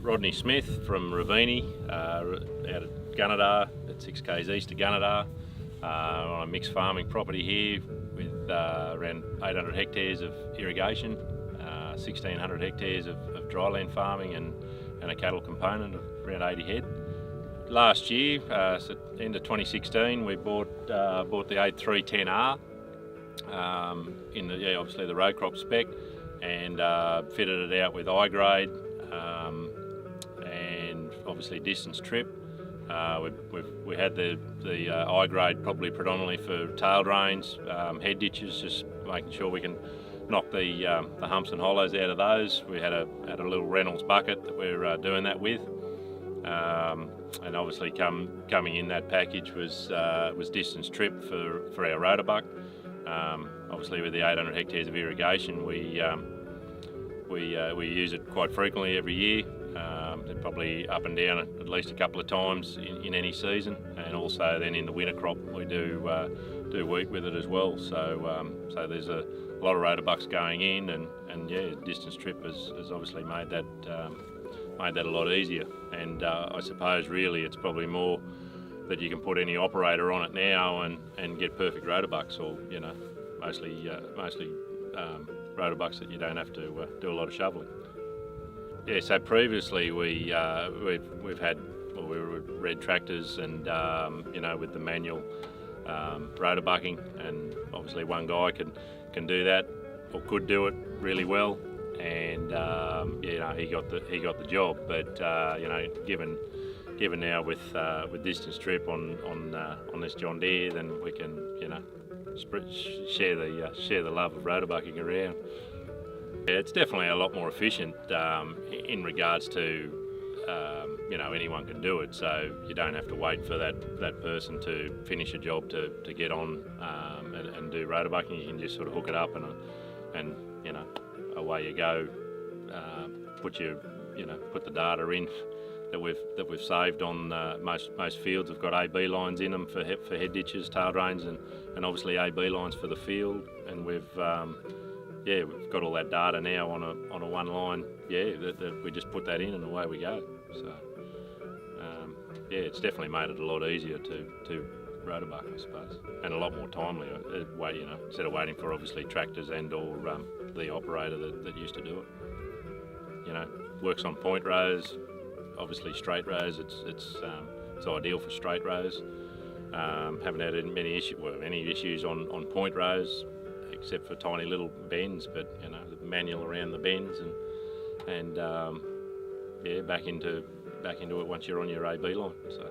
Rodney Smith from Ruvigne, out of Gunnedah, at 6 k's east of Gunnedah, on a mixed farming property here with around 800 hectares of irrigation, 1600 hectares of dryland farming and a cattle component of around 80 head. Last year, so end of 2016, we bought the 8310R in the obviously the row crop spec, and fitted it out with I-grade and obviously distance trip. We had the I-grade probably predominantly for tail drains, head ditches, just making sure we can knock the humps and hollows out of those. We had a little Reynolds bucket that we're doing that with. And obviously coming in that package was distance trip for our rotor buck. Obviously with the 800 hectares of irrigation, we use it quite frequently every year. They're probably up and down at least a couple of times in any season, and also then in the winter crop we do wheat with it as well. So there's a lot of rotor bucks going in, and yeah, distance trip has obviously made that a lot easier. And I suppose really it's probably more that you can put any operator on it now and get perfect rotor bucks, or mostly rotor bucks that you don't have to do a lot of shoveling. Yeah, so previously we've had, well, we were with red tractors and with the manual rotor bucking, and obviously one guy can do that, or could do it really well, and he got the job. But given now with distance trip on this John Deere, then we can share the love of rotor bucking around. Yeah, it's definitely a lot more efficient in regards to anyone can do it, so you don't have to wait for that person to finish a job to get on and do rotor bucking. You can just sort of hook it up and away you go. Put the data in that we've saved on most fields. Have got AB lines in them for head ditches, tail drains, and obviously AB lines for the field. And we've got all that data now on a one line. Yeah, that we just put that in and away we go. So it's definitely made it a lot easier to rotor buck, I suppose, and a lot more timely. Instead of waiting for obviously tractors and or the operator that used to do it. Works on point rows. Obviously straight rows, it's ideal for straight rows. Haven't had any issues on point rows, except for tiny little bends, but the manual around the bends and back into it once you're on your AB line. So.